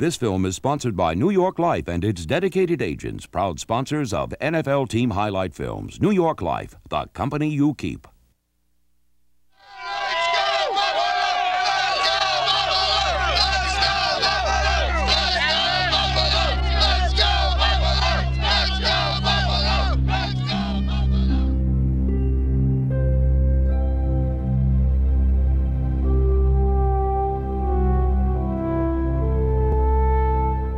This film is sponsored by New York Life and its dedicated agents, proud sponsors of NFL team highlight films. New York Life, the company you keep.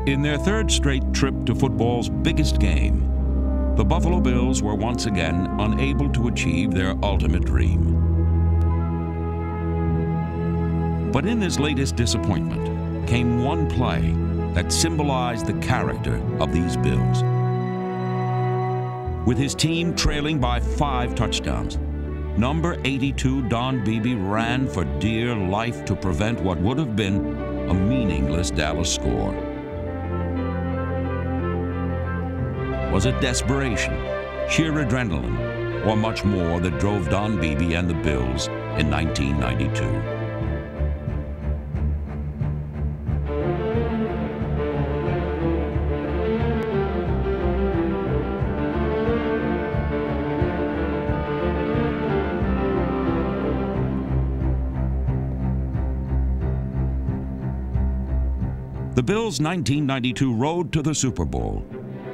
In their third straight trip to football's biggest game, the Buffalo Bills were once again unable to achieve their ultimate dream. But in this latest disappointment came one play that symbolized the character of these Bills. With his team trailing by 5 touchdowns, number 82 Don Beebe ran for dear life to prevent what would have been a meaningless Dallas score. Was it desperation, sheer adrenaline, or much more that drove Don Beebe and the Bills in 1992? The Bills' 1992 road to the Super Bowl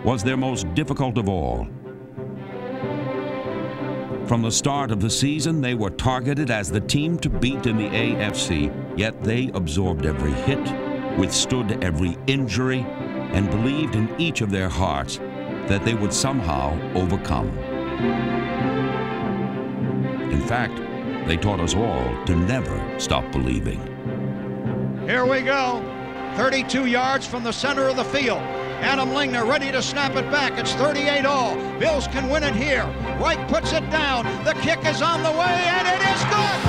was their most difficult of all. From the start of the season, they were targeted as the team to beat in the AFC, yet they absorbed every hit, withstood every injury, and believed in each of their hearts that they would somehow overcome. In fact, they taught us all to never stop believing. Here we go. 32 yards from the center of the field. Adam Lingner ready to snap it back. It's 38 all. Bills can win it here. Wright puts it down. The kick is on the way, and it is good!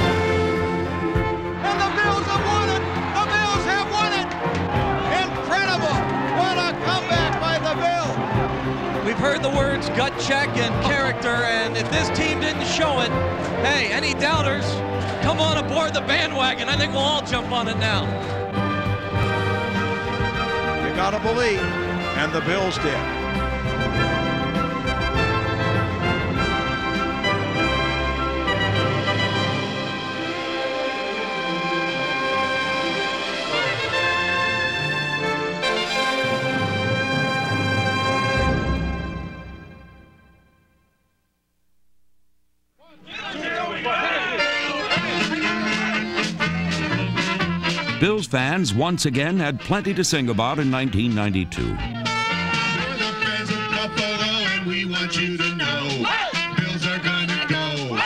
And the Bills have won it! The Bills have won it! Incredible! What a comeback by the Bills! We've heard the words gut check and character, and if this team didn't show it, hey, any doubters, come on aboard the bandwagon. I think we'll all jump on it now. You gotta believe. And the Bills did. Bills fans once again had plenty to sing about in 1992. You to know, Bills are gonna go.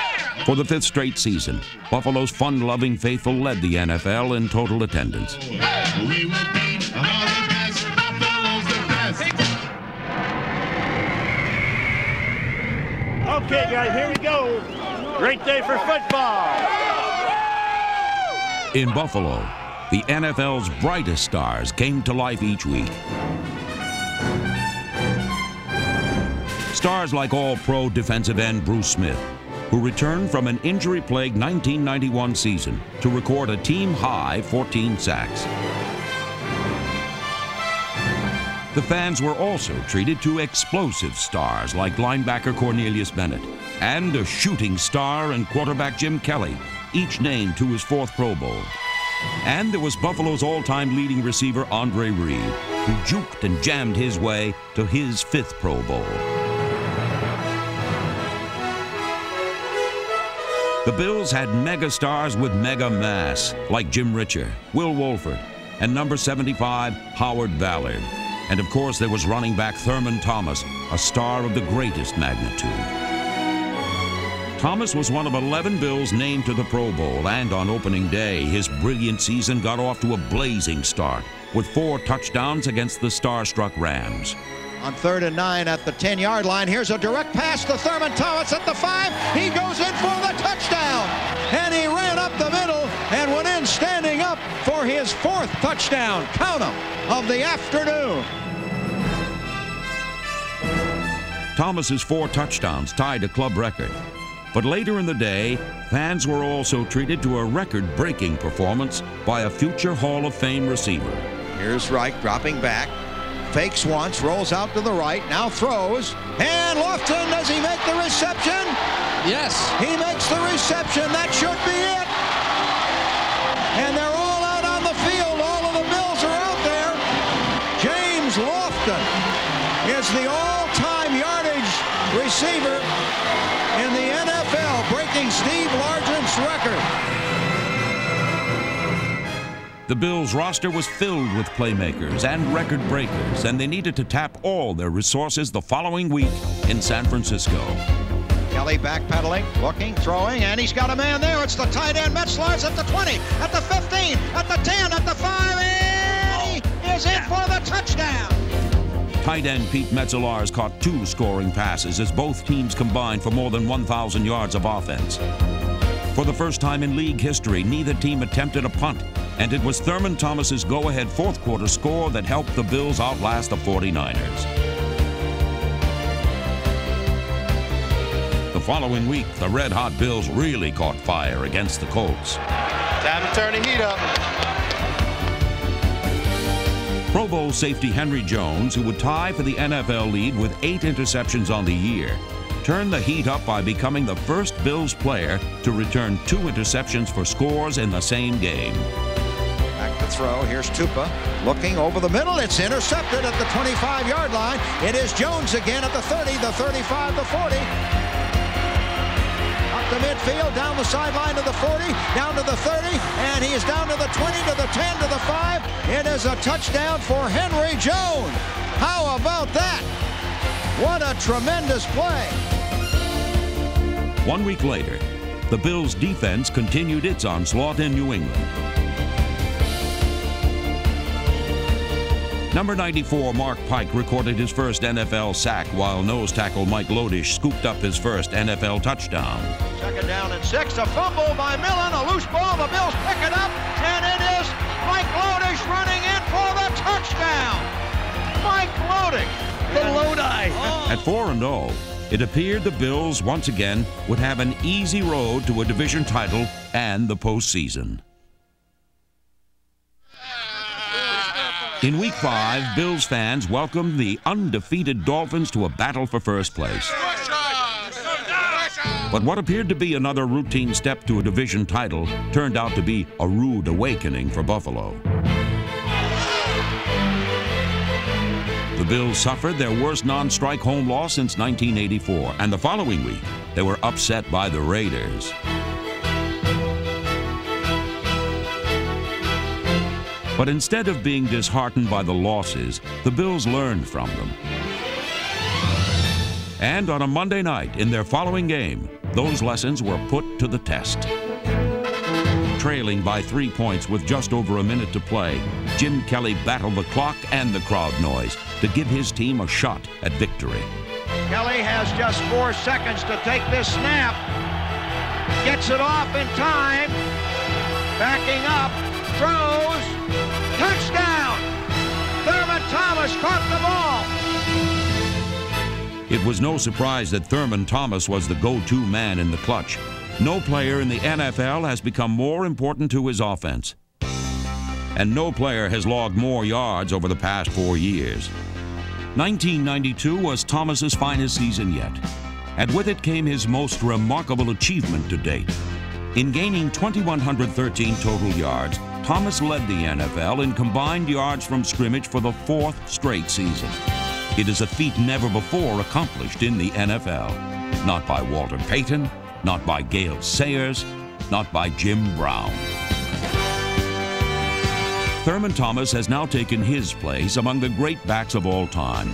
For the 5th straight season, Buffalo's fun-loving faithful led the NFL in total attendance. We will beat all the best. Buffalo's the best. Okay, guys, here we go. Great day for football. In Buffalo, the NFL's brightest stars came to life each week. Stars like All-Pro defensive end Bruce Smith, who returned from an injury-plagued 1991 season to record a team-high 14 sacks. The fans were also treated to explosive stars like linebacker Cornelius Bennett and a shooting star and quarterback Jim Kelly, each named to his 4th Pro Bowl. And there was Buffalo's all-time leading receiver Andre Reed, who juked and jammed his way to his 5th Pro Bowl. The Bills had mega stars with mega mass, like Jim Richer, Will Wolford, and number 75, Howard Ballard. And of course, there was running back Thurman Thomas, a star of the greatest magnitude. Thomas was one of 11 Bills named to the Pro Bowl, and on opening day, his brilliant season got off to a blazing start, with 4 touchdowns against the star-struck Rams. On 3rd and 9 at the 10-yard line, here's a direct pass to Thurman Thomas at the 5. He goes in for the touchdown, and he ran up the middle and went in standing up for his 4th touchdown, count 'em, of the afternoon. Thomas's 4 touchdowns tied a club record. But later in the day, fans were also treated to a record-breaking performance by a future Hall of Fame receiver, Here's Reich dropping back. Fakes once, rolls out to the right, now throws. And Lofton, does he make the reception? Yes. He makes the reception. That should be it. And they're all out on the field. All of the Bills are out there. James Lofton is the all-time yardage receiver in the NFL, breaking Steve Largent's record. The Bills' roster was filled with playmakers and record breakers, and they needed to tap all their resources the following week in San Francisco. Kelly backpedaling, looking, throwing, and he's got a man there. It's the tight end, Metzlar's at the 20, at the 15, at the 10, at the 5, and he is in for the touchdown. Tight end Pete Metzelaars caught 2 scoring passes as both teams combined for more than 1,000 yards of offense. For the first time in league history, neither team attempted a punt, and it was Thurman Thomas's go-ahead fourth-quarter score that helped the Bills outlast the 49ers. The following week, the red-hot Bills really caught fire against the Colts. Time to turn the heat up. Pro Bowl safety Henry Jones, who would tie for the NFL lead with 8 interceptions on the year, turned the heat up by becoming the first Bills player to return 2 interceptions for scores in the same game. Back to throw. Here's Tupa looking over the middle. It's intercepted at the 25-yard line. It is Jones again at the 30, the 35, the 40. Up the midfield, down the sideline to the 40, down to the 30, and he is down to the 20, to the 10, to the 5. It is a touchdown for Henry Jones. How about that? What a tremendous play. 1 week later, the Bills' defense continued its onslaught in New England. Number 94, Mark Pike, recorded his first NFL sack, while nose tackle Mike Lodish scooped up his first NFL touchdown. 2nd down and 6, a fumble by Millen, a loose ball, the Bills pick it up, and it is Mike Lodish running in for the touchdown. Mike Lodish, the Lodi. At 4-0, it appeared the Bills once again would have an easy road to a division title and the postseason. In Week 5, Bills fans welcomed the undefeated Dolphins to a battle for first place. But what appeared to be another routine step to a division title turned out to be a rude awakening for Buffalo. The Bills suffered their worst non-strike home loss since 1984, and the following week, they were upset by the Raiders. But instead of being disheartened by the losses, the Bills learned from them. And on a Monday night, in their following game, those lessons were put to the test. Trailing by 3 points with just over a minute to play, Jim Kelly battled the clock and the crowd noise to give his team a shot at victory. Kelly has just 4 seconds to take this snap. Gets it off in time. Backing up. Throws. Touchdown! Thurman Thomas caught the ball. It was no surprise that Thurman Thomas was the go-to man in the clutch. No player in the NFL has become more important to his offense. And no player has logged more yards over the past 4 years. 1992 was Thomas's finest season yet, and with it came his most remarkable achievement to date. In gaining 2,113 total yards, Thomas led the NFL in combined yards from scrimmage for the 4th straight season. It is a feat never before accomplished in the NFL. Not by Walter Payton, not by Gale Sayers, not by Jim Brown. Thurman Thomas has now taken his place among the great backs of all time.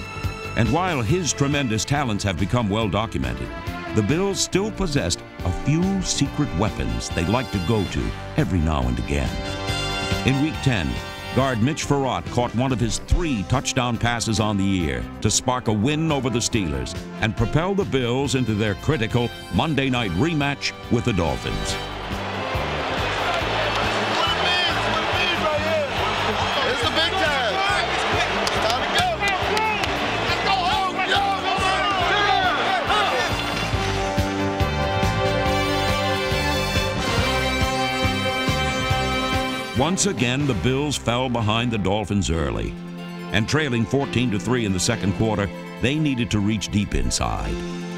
And while his tremendous talents have become well documented, the Bills still possessed a few secret weapons they'd like to go to every now and again. In Week 10, guard Mitch Farrat caught one of his 3 touchdown passes on the year to spark a win over the Steelers and propel the Bills into their critical Monday night rematch with the Dolphins. It's the big time. It's time to go. Let's go home. Once again, the Bills fell behind the Dolphins early. And trailing 14-3 in the second quarter, they needed to reach deep inside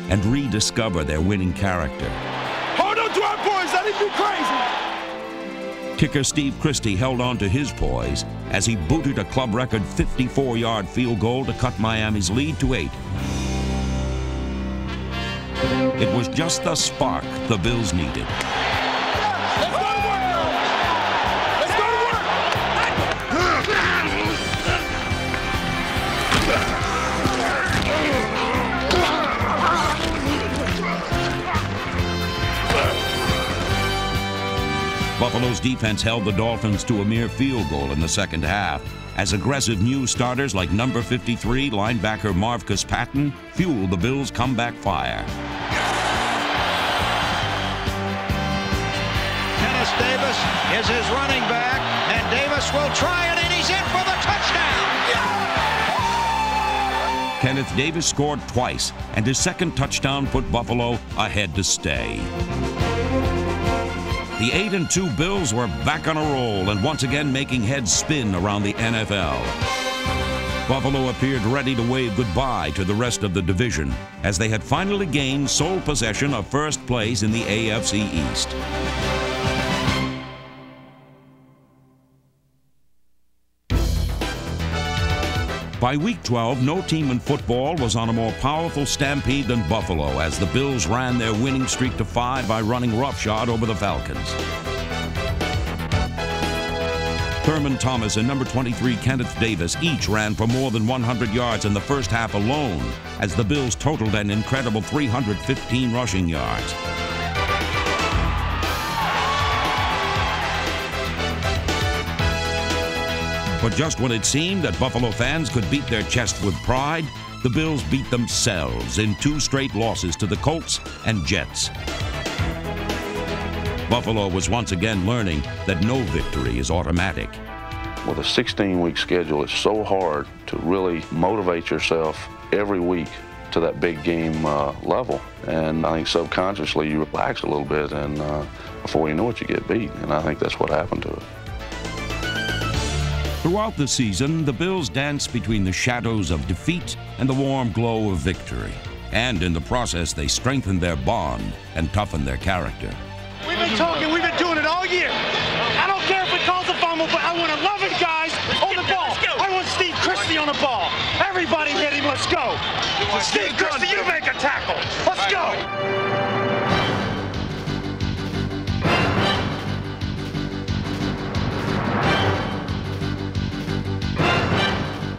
and rediscover their winning character. Hold on to our boys, that ain't too crazy. Kicker Steve Christie held on to his poise as he booted a club record 54-yard field goal to cut Miami's lead to 8. It was just the spark the Bills needed. Let's go to work now. Let's go to work. Buffalo's defense held the Dolphins to a mere field goal in the second half, as aggressive new starters like number 53 linebacker Marvcus Patton fueled the Bills' comeback fire. Dennis Davis is his running back, and Davis will try it, and he's in for the touchdown. Kenneth Davis scored twice, and his second touchdown put Buffalo ahead to stay. The 8-2 Bills were back on a roll and once again making heads spin around the NFL. Buffalo appeared ready to wave goodbye to the rest of the division as they had finally gained sole possession of first place in the AFC East. By week 12, no team in football was on a more powerful stampede than Buffalo as the Bills ran their winning streak to 5 by running roughshod over the Falcons. Thurman Thomas and number 23 Kenneth Davis each ran for more than 100 yards in the first half alone as the Bills totaled an incredible 315 rushing yards. But just when it seemed that Buffalo fans could beat their chest with pride, the Bills beat themselves in 2 straight losses to the Colts and Jets. Buffalo was once again learning that no victory is automatic. With a 16-week schedule, it's so hard to really motivate yourself every week to that big game level. And I think subconsciously you relax a little bit, and before you know it, you get beat. And I think that's what happened to us. Throughout the season, the Bills danced between the shadows of defeat and the warm glow of victory. And in the process, they strengthened their bond and toughened their character. We've been talking, we've been doing it all year. I don't care if it calls a fumble, but I want 11 guys on the ball. I want Steve Christie on the ball. Everybody hit him, let's go. Steve Christie, you make a tackle. Let's go.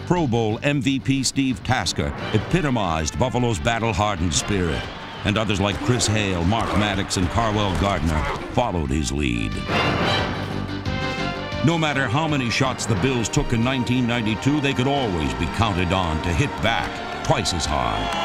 Pro Bowl MVP Steve Tasker epitomized Buffalo's battle-hardened spirit, and others like Chris Hale, Mark Maddox, and Carwell Gardner followed his lead. No matter how many shots the Bills took in 1992, they could always be counted on to hit back twice as hard.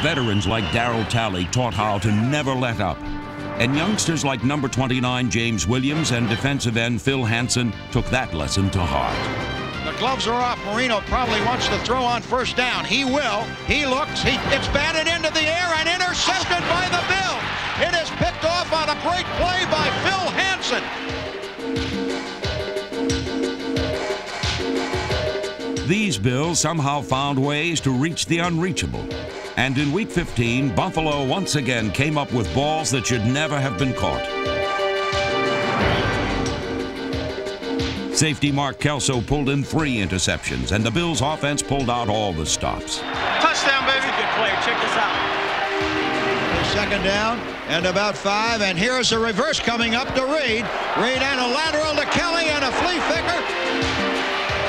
Veterans like Darryl Talley taught how to never let up. And youngsters like number 29 James Williams and defensive end Phil Hansen took that lesson to heart. The gloves are off. Marino probably wants to throw on first down. He will. He looks. It's batted into the air and intercepted by the Bills. It is picked off on a great play by Phil Hansen. These Bills somehow found ways to reach the unreachable. And in Week 15, Buffalo once again came up with balls that should never have been caught. Safety Mark Kelso pulled in 3 interceptions, and the Bills' offense pulled out all the stops. Touchdown, baby. Good player. Check this out. Second down and about 5, and here's a reverse coming up to Reed. Reed and a lateral to Kelly and a flea flicker.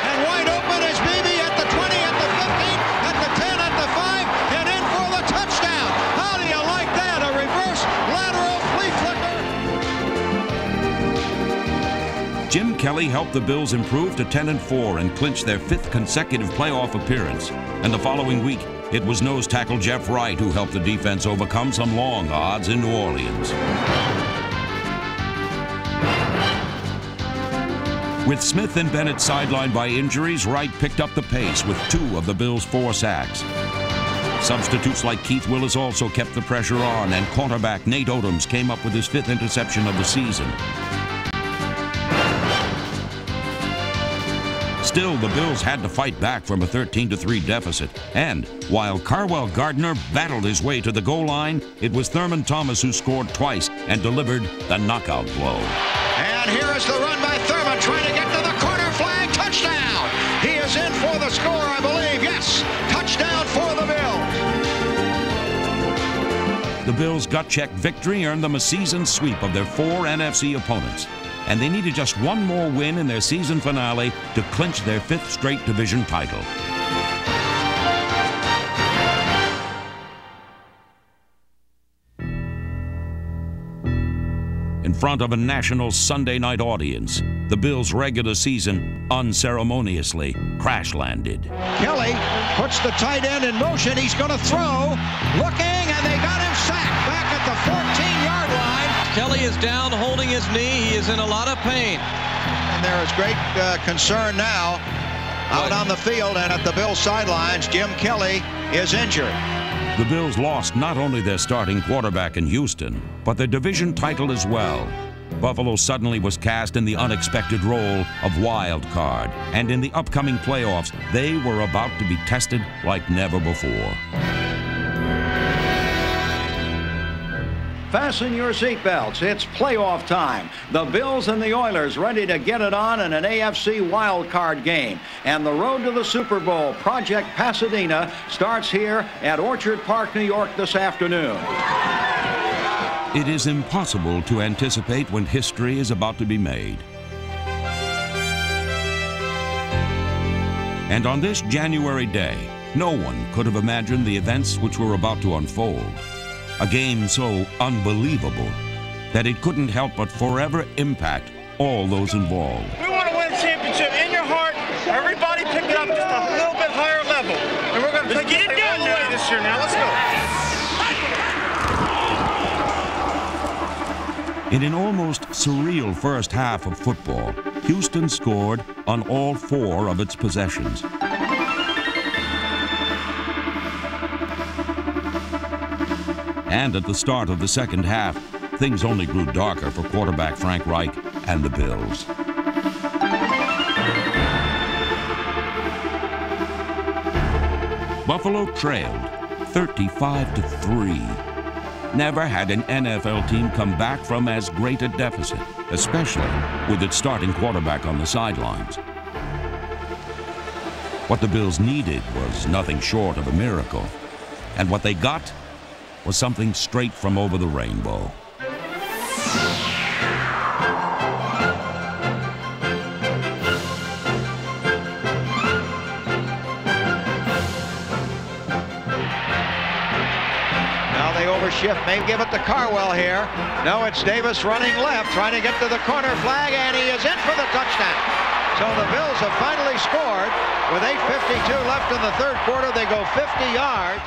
And wide open is Beebe at the 20, at the 15, at the 10, at the 5, and in for the touchdown. How do you like that? A reverse lateral flea flicker. Jim Kelly helped the Bills improve to 10-4 and clinch their 5th consecutive playoff appearance. And the following week, it was nose tackle Jeff Wright who helped the defense overcome some long odds in New Orleans. With Smith and Bennett sidelined by injuries, Wright picked up the pace with 2 of the Bills' 4 sacks. Substitutes like Keith Willis also kept the pressure on, and cornerback Nate Odoms came up with his 5th interception of the season. Still, the Bills had to fight back from a 13-3 deficit. And while Carwell Gardner battled his way to the goal line, it was Thurman Thomas who scored twice and delivered the knockout blow. And here is the run by Thurman, trying to get to the corner flag. Touchdown! He is in for the score, I believe. Yes, touchdown for the Bills. The Bills' gut-check victory earned them a season sweep of their 4 NFC opponents. And they needed just one more win in their season finale to clinch their 5th straight division title. In front of a national Sunday night audience, the Bills' regular season unceremoniously crash-landed. Kelly puts the tight end in motion. He's going to throw. Looking, and they got him sacked back at the 14-yard line. Kelly is down, holding his knee. He is in a lot of pain. And there is great concern now out on the field and at the Bills sidelines. Jim Kelly is injured. The Bills lost not only their starting quarterback in Houston, but their division title as well. Buffalo suddenly was cast in the unexpected role of wild card, and in the upcoming playoffs, they were about to be tested like never before. Fasten your seatbelts. It's playoff time. The Bills and the Oilers ready to get it on in an AFC wild card game. And the road to the Super Bowl, Project Pasadena, starts here at Orchard Park, New York this afternoon. It is impossible to anticipate when history is about to be made. And on this January day, no one could have imagined the events which were about to unfold. A game so unbelievable that it couldn't help but forever impact all those involved. We want to win a championship in your heart. Everybody pick it up just a little bit higher level. And we're going to take it all the way this year now. Let's go. In an almost surreal first half of football, Houston scored on all 4 of its possessions. And at the start of the second half, things only grew darker for quarterback Frank Reich and the Bills. Buffalo trailed 35-3. Never had an NFL team come back from as great a deficit, especially with its starting quarterback on the sidelines. What the Bills needed was nothing short of a miracle, and what they got was something straight from over the rainbow. Now they overshift, may give it to Carwell here. No, it's Davis running left, trying to get to the corner flag, and he is in for the touchdown. So the Bills have finally scored. With 8:52 left in the third quarter, they go 50 yards.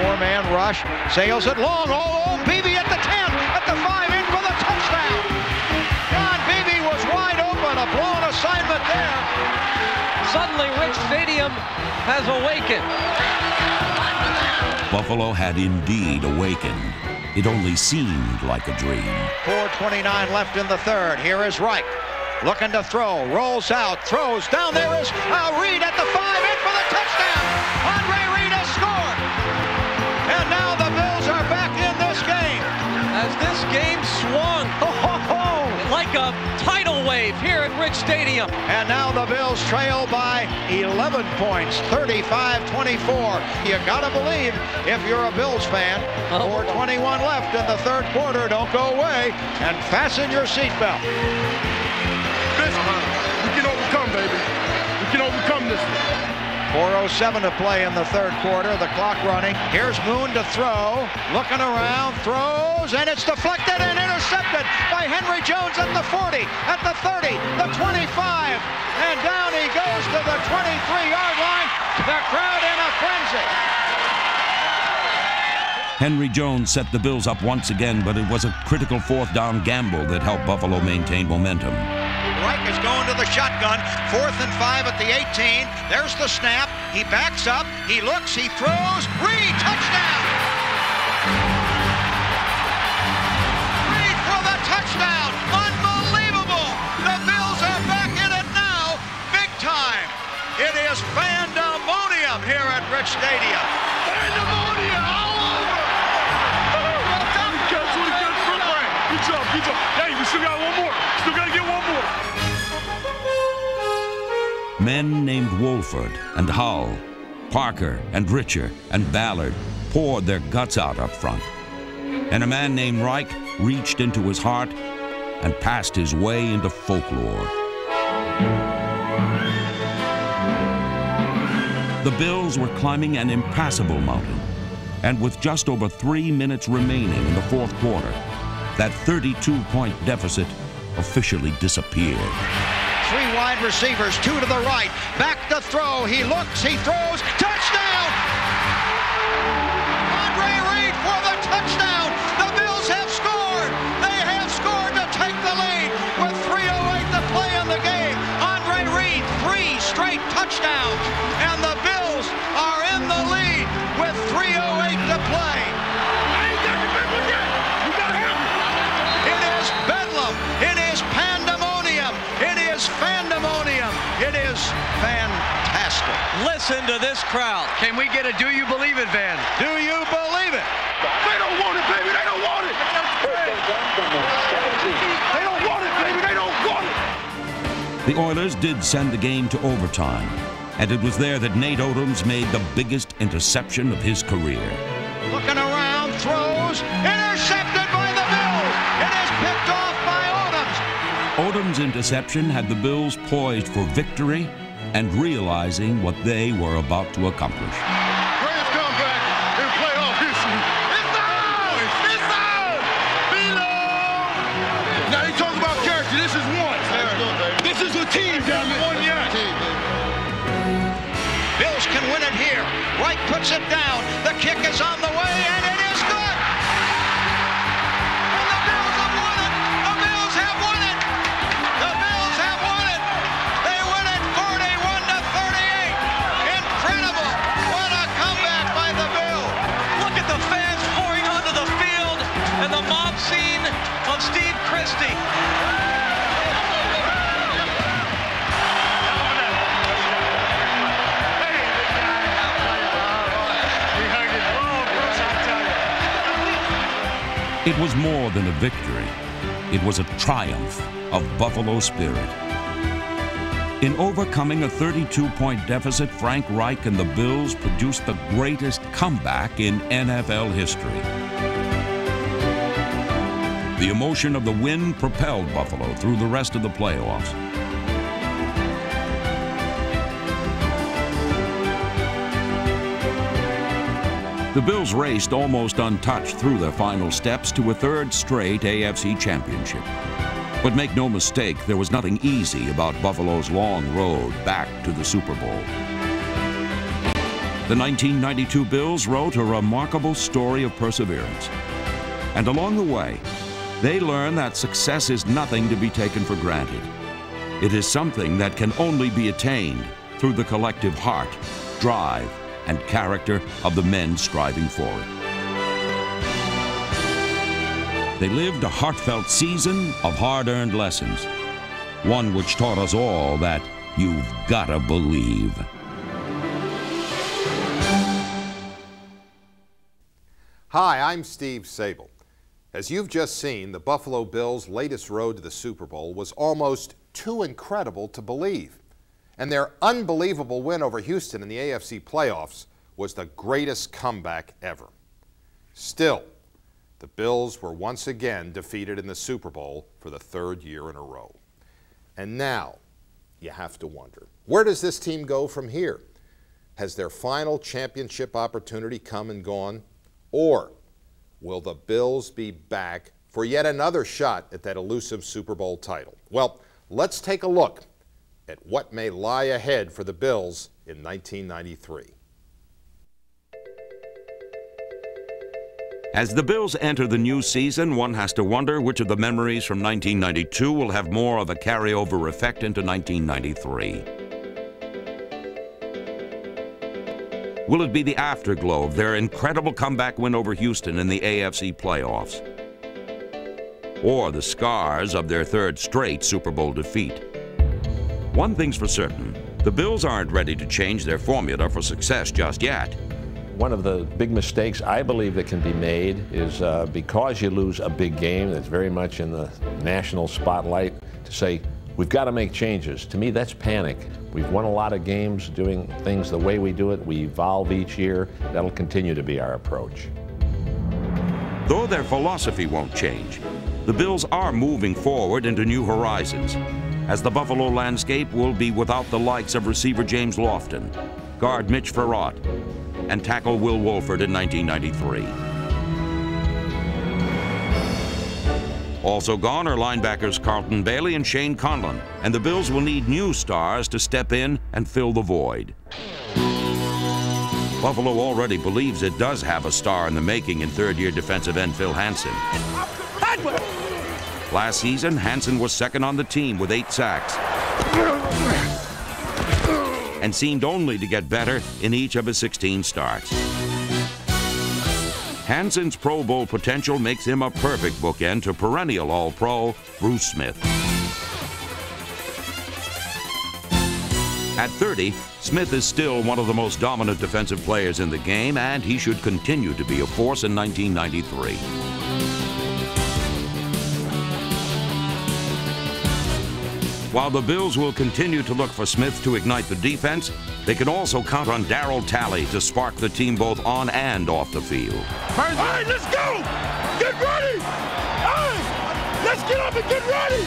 Four-man rush, sails it long. Oh, Beebe at the 10, at the 5, in for the touchdown. John Beebe was wide open, a blown assignment there. Suddenly, Rich Stadium has awakened. Buffalo had indeed awakened. It only seemed like a dream. 4:29 left in the third. Here is Reich, looking to throw, rolls out, throws, down there is Reed at the 5, in for the touchdown. Andre Reed has scored. And now the Bills are back in this game. As this game swung like a tidal wave here at Rich Stadium. And now the Bills trail by 11 points, 35-24. You gotta believe if you're a Bills fan. 4:21 left in the third quarter. Don't go away and fasten your seatbelt. We can overcome, baby. We can overcome this. 4:07 to play in the third quarter. The clock running. Here's Moon to throw. Looking around, throws, and it's deflected and intercepted by Henry Jones at the 40, at the 30, the 25, and down he goes to the 23-yard line. The crowd in a frenzy. Henry Jones set the Bills up once again, but it was a critical fourth down gamble that helped Buffalo maintain momentum. Reich is going to the shotgun. 4th and 5 at the 18. There's the snap. He backs up. He looks. He throws. Reed, touchdown! Reed for the touchdown. Unbelievable! The Bills are back in it now. Big time. It is pandemonium here at Rich Stadium. Pandemonium all over. Good job. Hey, we still got one more. Still got to get one more. Men named Wolford and Hull, Parker and Richer and Ballard poured their guts out up front. And a man named Reich reached into his heart and passed his way into folklore. The Bills were climbing an impassable mountain, and with just over 3 minutes remaining in the fourth quarter, that 32-point deficit officially disappeared. 3 wide receivers, 2 to the right. Back to throw. He looks. He throws. Touchdown! Andre Reed for the touchdown. The Bills have scored. They have scored to take the lead with 3:08 to play in the game. Andre Reed, 3 straight touchdowns, and the Bills are in the lead with 3:08 to play. It is pandemonium. It is pandemonium. It is fantastic. Listen to this crowd. Can we get a do you believe it, Van? Do you believe it? They don't want it, baby. They don't want it. They don't want it, baby. They don't want it. The Oilers did send the game to overtime, and it was there that Nate Odoms made the biggest interception of his career. Looking around, throws, intercepted by the Bills. It is picked off by Odoms. Odom's interception had the Bills poised for victory and realizing what they were about to accomplish. Greatest comeback in playoff history. It's ours! It's ours! Now you talk about character. This is one. This is a team, damn it. One yet. Bills can win it here. Wright puts it down. The kick is on the way, and it is good. And the Bills have won it. The Bills have won it. The Bills have won it. They win it 41-38. Incredible. What a comeback by the Bills. Look at the fans pouring onto the field and the mob scene of Steve Christie. It was more than a victory. It was a triumph of Buffalo spirit. In overcoming a 32-point deficit, Frank Reich and the Bills produced the greatest comeback in NFL history. The emotion of the win propelled Buffalo through the rest of the playoffs. The Bills raced almost untouched through their final steps to a third straight AFC championship. But make no mistake, there was nothing easy about Buffalo's long road back to the Super Bowl. The 1992 Bills wrote a remarkable story of perseverance. And along the way, they learned that success is nothing to be taken for granted. It is something that can only be attained through the collective heart, drive, and character of the men striving for it. They lived a heartfelt season of hard-earned lessons, one which taught us all that you've gotta believe. Hi, I'm Steve Sable. As you've just seen, the Buffalo Bills' latest road to the Super Bowl was almost too incredible to believe. And their unbelievable win over Houston in the AFC playoffs was the greatest comeback ever. Still, the Bills were once again defeated in the Super Bowl for the 3rd year in a row. And now, you have to wonder, where does this team go from here? Has their final championship opportunity come and gone? Or will the Bills be back for yet another shot at that elusive Super Bowl title? Well, let's take a look at what may lie ahead for the Bills in 1993. As the Bills enter the new season, one has to wonder which of the memories from 1992 will have more of a carryover effect into 1993. Will it be the afterglow of their incredible comeback win over Houston in the AFC playoffs? Or the scars of their third straight Super Bowl defeat? One thing's for certain, the Bills aren't ready to change their formula for success just yet. One of the big mistakes I believe that can be made is because you lose a big game that's very much in the national spotlight, to say, we've got to make changes. To me, that's panic. We've won a lot of games doing things the way we do it. We evolve each year. That'll continue to be our approach. Though their philosophy won't change, the Bills are moving forward into new horizons, as the Buffalo landscape will be without the likes of receiver James Lofton, guard Mitch Farraut, and tackle Will Wolford in 1993. Also gone are linebackers Carlton Bailey and Shane Conlon, and the Bills will need new stars to step in and fill the void. Buffalo already believes it does have a star in the making in third-year defensive end Phil Hansen. Last season, Hansen was second on the team with 8 sacks and seemed only to get better in each of his 16 starts. Hansen's Pro Bowl potential makes him a perfect bookend to perennial All-Pro Bruce Smith. At 30, Smith is still one of the most dominant defensive players in the game, and he should continue to be a force in 1993. While the Bills will continue to look for Smith to ignite the defense, they can also count on Darryl Talley to spark the team both on and off the field. All right, let's go! Get ready! All right, let's get up and get ready!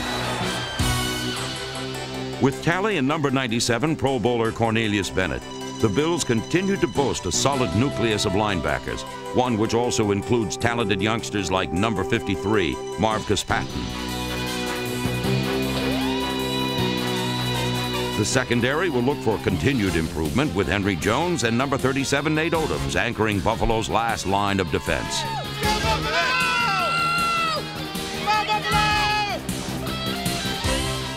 With Talley and number 97 Pro Bowler Cornelius Bennett, the Bills continue to boast a solid nucleus of linebackers, one which also includes talented youngsters like number 53, Marvcus Patton. The secondary will look for continued improvement with Henry Jones and number 37 Nate Odoms anchoring Buffalo's last line of defense.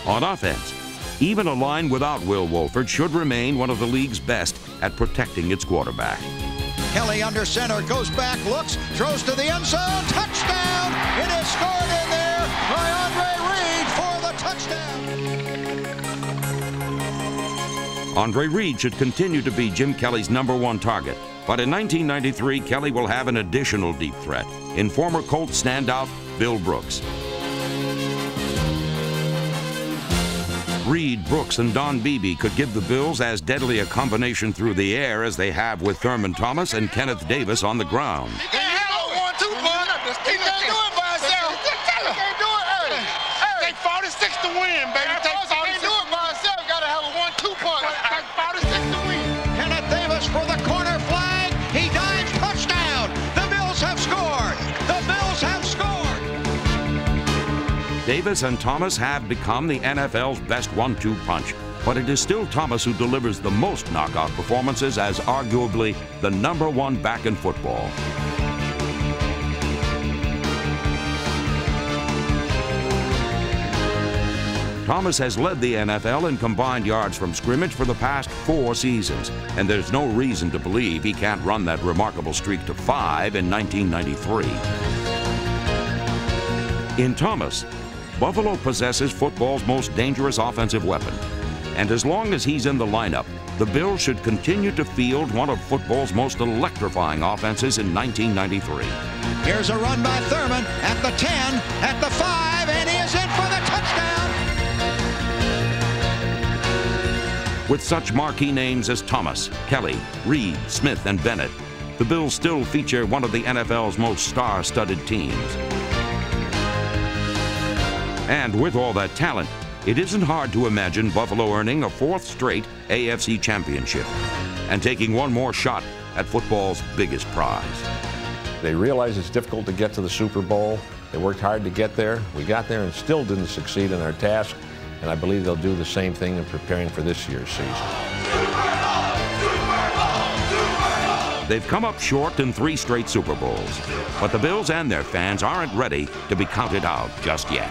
On offense, even a line without Will Wolford should remain one of the league's best at protecting its quarterback. Kelly under center, goes back, looks, throws to the end zone, touchdown! It is scored in there by Andre Reed for the touchdown. Andre Reed should continue to be Jim Kelly's #1 target, but in 1993, Kelly will have an additional deep threat in former Colts standout Bill Brooks. Reed, Brooks, and Don Beebe could give the Bills as deadly a combination through the air as they have with Thurman Thomas and Kenneth Davis on the ground. He can't do it by himself. He can't do it. Hey, take 46 to win, baby. Take 46. He can't do it by himself. Got to have a 1-2 punch. Take 46 to win. Kenneth Davis for the corner flag. He dives, touchdown. The Bills have scored. The Bills have scored. Davis and Thomas have become the NFL's best 1-2 punch, but it is still Thomas who delivers the most knockout performances as arguably the #1 back in football. Thomas has led the NFL in combined yards from scrimmage for the past 4 seasons, and there's no reason to believe he can't run that remarkable streak to 5 in 1993. In Thomas, Buffalo possesses football's most dangerous offensive weapon, and as long as he's in the lineup, the Bills should continue to field one of football's most electrifying offenses in 1993. Here's a run by Thurman at the 10, at the 5, and he is in for the touchdown. With such marquee names as Thomas, Kelly, Reed, Smith, and Bennett, the Bills still feature one of the NFL's most star-studded teams. And with all that talent, it isn't hard to imagine Buffalo earning a 4th straight AFC championship and taking one more shot at football's biggest prize. They realize it's difficult to get to the Super Bowl. They worked hard to get there. We got there and still didn't succeed in our task, and I believe they'll do the same thing in preparing for this year's season. They've come up short in 3 straight Super Bowls, but the Bills and their fans aren't ready to be counted out just yet.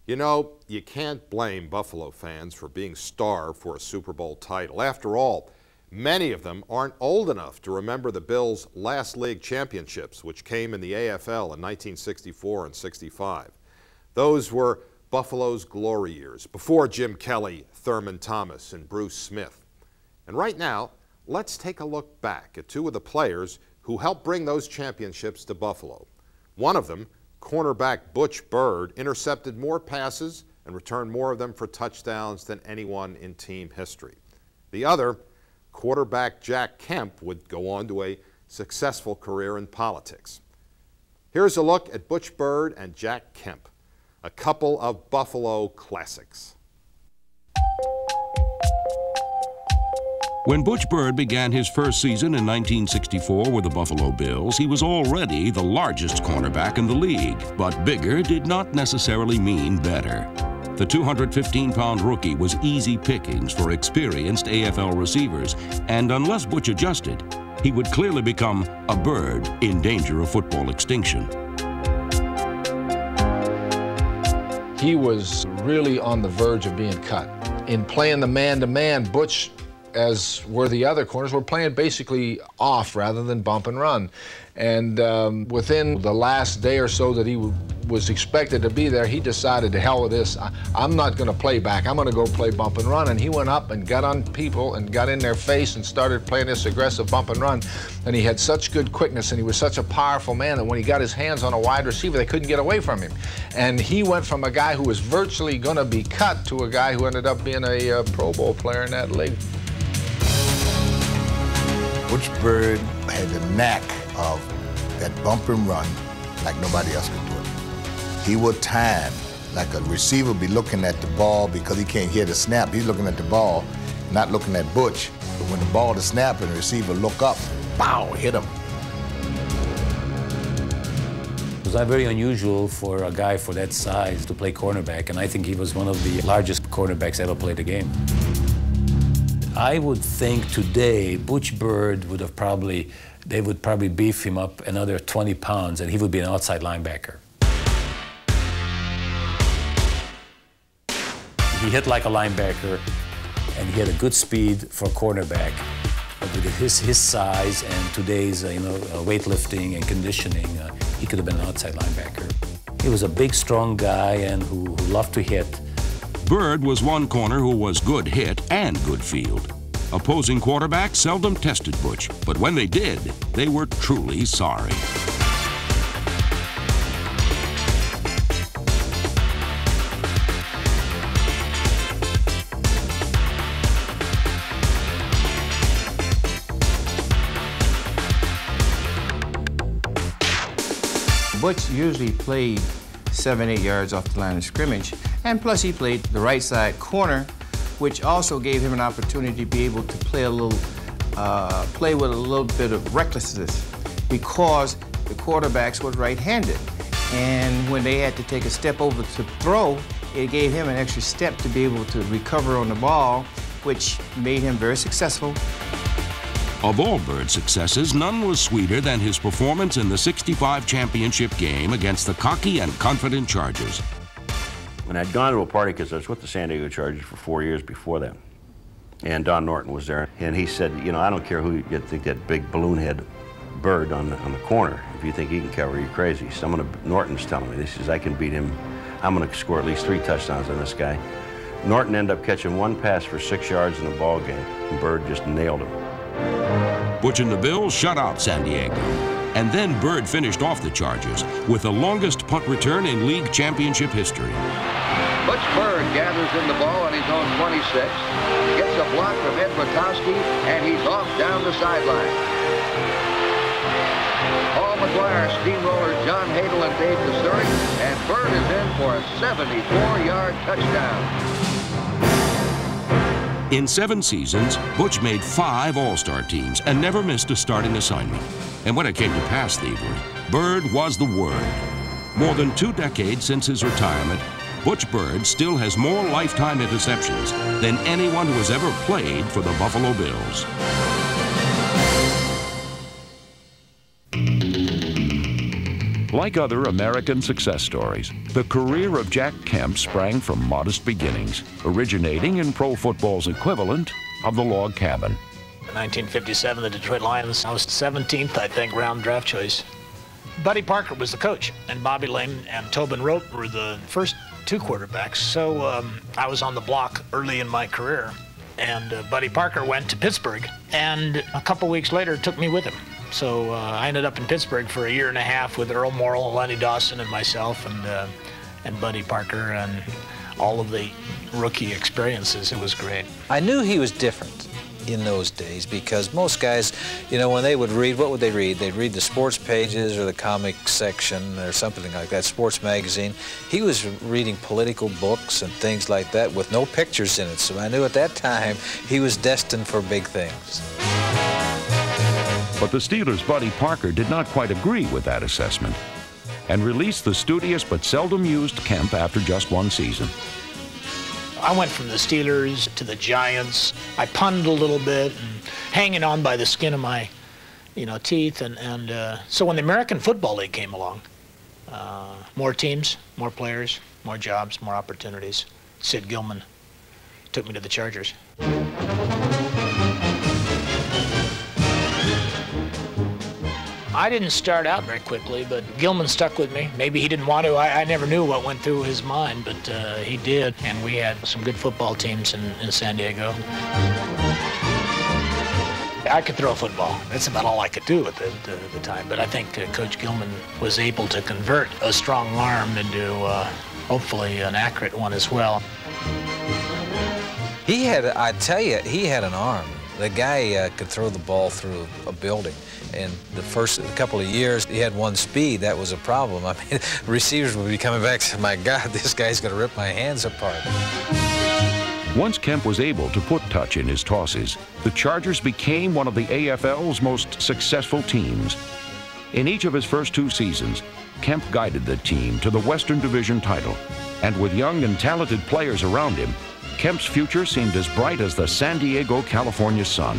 You know, you can't blame Buffalo fans for being starved for a Super Bowl title. After all, many of them aren't old enough to remember the Bills' last league championships, which came in the AFL in 1964 and 65. Those were Buffalo's glory years, before Jim Kelly, Thurman Thomas, and Bruce Smith. And right now, let's take a look back at 2 of the players who helped bring those championships to Buffalo. One of them, cornerback Butch Bird, intercepted more passes and returned more of them for touchdowns than anyone in team history. The other, quarterback Jack Kemp, would go on to a successful career in politics. Here's a look at Butch Bird and Jack Kemp, a couple of Buffalo classics. When Butch Bird began his first season in 1964 with the Buffalo Bills, he was already the largest cornerback in the league. But bigger did not necessarily mean better. The 215-pound rookie was easy pickings for experienced AFL receivers, and unless Butch adjusted, he would clearly become a bird in danger of football extinction. He was really on the verge of being cut. In playing the man-to-man, Butch, as were the other corners, were playing basically off rather than bump and run. And within the last day or so that he was expected to be there, he decided, to hell with this. I'm not going to play back. I'm going to go play bump and run. And he went up and got on people and got in their face and started playing this aggressive bump and run. And he had such good quickness, and he was such a powerful man that when he got his hands on a wide receiver, they couldn't get away from him. And he went from a guy who was virtually going to be cut to a guy who ended up being a Pro Bowl player in that league. Butch Bird had the knack of that bump and run like nobody else could do it. He would time, like a receiver be looking at the ball because he can't hear the snap. He's looking at the ball, not looking at Butch. But when the ball is snapping, the receiver look up, pow, hit him. It was very unusual for a guy for that size to play cornerback, and I think he was one of the largest cornerbacks ever played the game. I would think today Butch Bird would have they would probably beef him up another 20 pounds and he would be an outside linebacker. He hit like a linebacker and he had a good speed for a cornerback. But with his size and today's weightlifting and conditioning, he could have been an outside linebacker. He was a big, strong guy and who loved to hit. Bird was one corner who was good hit and good field. Opposing quarterbacks seldom tested Butch, but when they did, they were truly sorry. Butch usually played 7-8 yards off the line of scrimmage, and plus he played the right side corner, which also gave him an opportunity to be able to play play with a little bit of recklessness because the quarterbacks were right-handed. And when they had to take a step over to throw, it gave him an extra step to be able to recover on the ball, which made him very successful. Of all Bird's successes, none was sweeter than his performance in the '65 championship game against the cocky and confident Chargers. And I'd gone to a party because I was with the San Diego Chargers for 4 years before that. And Don Norton was there. And he said, you know, I don't care who you think that big balloon head Bird on the corner. If you think he can cover, you're crazy. So Norton's telling me, he says, I can beat him. I'm going to score at least 3 touchdowns on this guy. Norton ended up catching 1 pass for 6 yards in the ball game. And Bird just nailed him. Butch and the Bills shut out San Diego. And then Bird finished off the Chargers with the longest punt return in league championship history. Butch Bird gathers in the ball on his own 26, gets a block from Ed Butowski, and he's off down the sideline. Paul McGuire, steamroller John Hadel and Dave Kasturi, and Bird is in for a 74-yard touchdown. In 7 seasons, Butch made 5 All-Star teams and never missed a starting assignment. And when it came to pass thievery, Bird was the word. More than 2 decades since his retirement, Butch Bird still has more lifetime interceptions than anyone who has ever played for the Buffalo Bills. Like other American success stories, the career of Jack Kemp sprang from modest beginnings, originating in pro football's equivalent of the log cabin. In 1957, the Detroit Lions, I was 17th, I think, round draft choice. Buddy Parker was the coach, and Bobby Lane and Tobin Rote were the first two quarterbacks. So I was on the block early in my career, and Buddy Parker went to Pittsburgh, and a couple weeks later took me with him. So I ended up in Pittsburgh for a year and a half with Earl Morrill, Lenny Dawson, and myself, and Buddy Parker, and all of the rookie experiences. It was great. I knew he was different in those days because most guys, you know, when they would read, what would they read? They'd read the sports pages or the comic section or something like that, sports magazine. He was reading political books and things like that with no pictures in it. So I knew at that time he was destined for big things. But the Steelers' Buddy Parker did not quite agree with that assessment and released the studious but seldom used Kemp after just one season. I went from the Steelers to the Giants. I punned a little bit and hanging on by the skin of my, teeth. So when the American Football League came along, more teams, more players, more jobs, more opportunities. Sid Gilman took me to the Chargers. I didn't start out very quickly, but Gilman stuck with me. Maybe he didn't want to. I never knew what went through his mind, but he did. And we had some good football teams in San Diego. I could throw a football. That's about all I could do at the time. But I think Coach Gilman was able to convert a strong arm into hopefully an accurate one as well. He had, I tell you, he had an arm. The guy could throw the ball through a building. And the first couple of years, he had one speed. That was a problem. I mean, receivers would be coming back and saying, my God, this guy's going to rip my hands apart. Once Kemp was able to put touch in his tosses, the Chargers became one of the AFL's most successful teams. In each of his first two seasons, Kemp guided the team to the Western Division title. And with young and talented players around him, Kemp's future seemed as bright as the San Diego, California sun.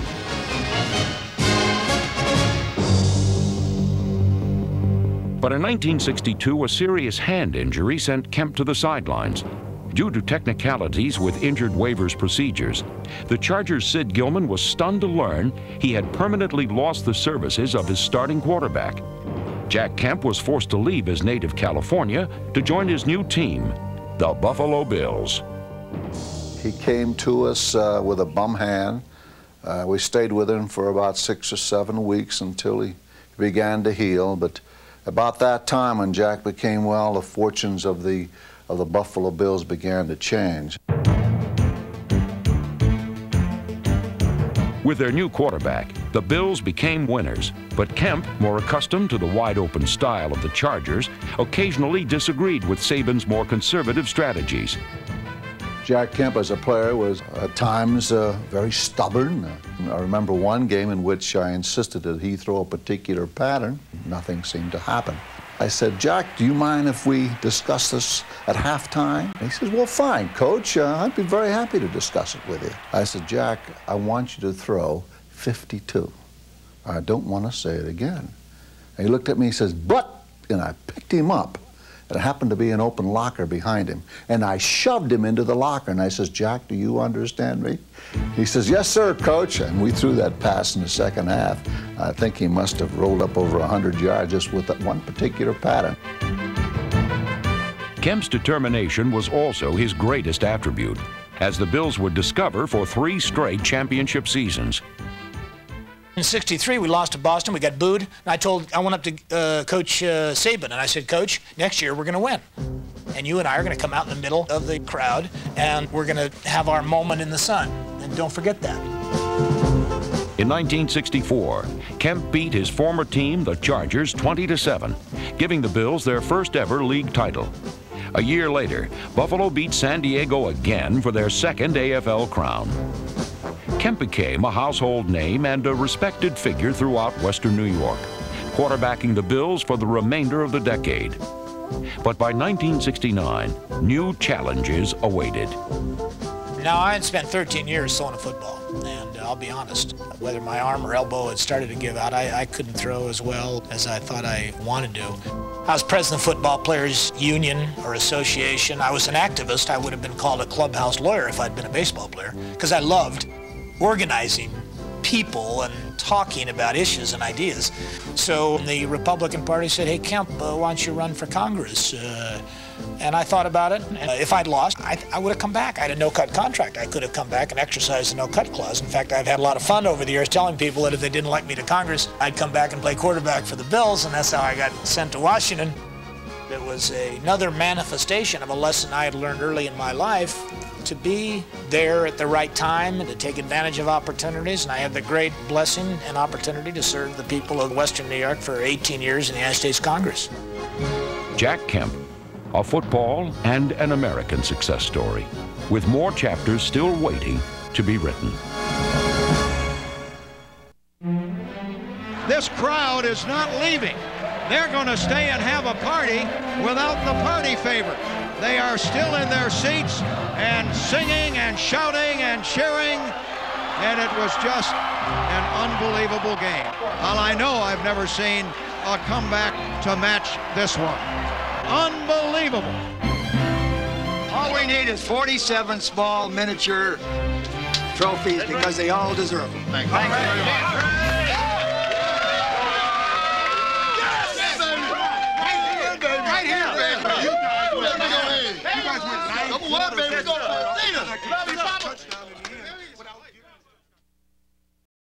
But in 1962, a serious hand injury sent Kemp to the sidelines. Due to technicalities with injured waivers procedures, the Chargers' Sid Gilman was stunned to learn he had permanently lost the services of his starting quarterback. Jack Kemp was forced to leave his native California to join his new team, the Buffalo Bills. He came to us with a bum hand. We stayed with him for about 6 or 7 weeks until he began to heal. But about that time, when Jack became well, the fortunes of the Buffalo Bills began to change. With their new quarterback, the Bills became winners, but Kemp, more accustomed to the wide-open style of the Chargers, occasionally disagreed with Saban's more conservative strategies. Jack Kemp as a player was at times very stubborn. I remember one game in which I insisted that he throw a particular pattern. Nothing seemed to happen. I said, Jack, do you mind if we discuss this at halftime? And he says, well, fine, Coach. I'd be very happy to discuss it with you. I said, Jack, I want you to throw 52. I don't want to say it again. And he looked at me and says, but, and I picked him up. And it happened to be an open locker behind him. And I shoved him into the locker. And I says, Jack, do you understand me? He says, yes, sir, Coach. And we threw that pass in the second half. I think he must have rolled up over 100 yards just with that one particular pattern. Kemp's determination was also his greatest attribute, as the Bills would discover for 3 straight championship seasons. In '63, we lost to Boston. We got booed. And I went up to Coach Saban, and I said, Coach, next year we're going to win. And you and I are going to come out in the middle of the crowd, and we're going to have our moment in the sun. And don't forget that. In 1964, Kemp beat his former team, the Chargers, 20-7, giving the Bills their first ever league title. A year later, Buffalo beat San Diego again for their second AFL crown. Kemp became a household name and a respected figure throughout Western New York, quarterbacking the Bills for the remainder of the decade. But by 1969, new challenges awaited. Now, I had spent 13 years throwing a football, and I'll be honest, whether my arm or elbow had started to give out, I couldn't throw as well as I thought I wanted to. I was president of Football Players Union or Association. I was an activist. I would have been called a clubhouse lawyer if I'd been a baseball player, because I loved organizing people and talking about issues and ideas. So the Republican Party said, hey, Kemp, why don't you run for Congress? And I thought about it. And if I'd lost, I would have come back. I had a no-cut contract. I could have come back and exercised the no-cut clause. In fact, I've had a lot of fun over the years telling people that if they didn't elect me to Congress, I'd come back and play quarterback for the Bills, and that's how I got sent to Washington. It was another manifestation of a lesson I had learned early in my life, to be there at the right time and to take advantage of opportunities. And I had the great blessing and opportunity to serve the people of Western New York for 18 years in the United States Congress. Jack Kemp, a football and an American success story, with more chapters still waiting to be written. This crowd is not leaving. They're going to stay and have a party without the party favor. They are still in their seats and singing and shouting and cheering, and it was just an unbelievable game. Well, I know I've never seen a comeback to match this one. Unbelievable. All we need is 47 small miniature trophies because they all deserve them. Thank you. Right here, baby. You guys went 9 quarters.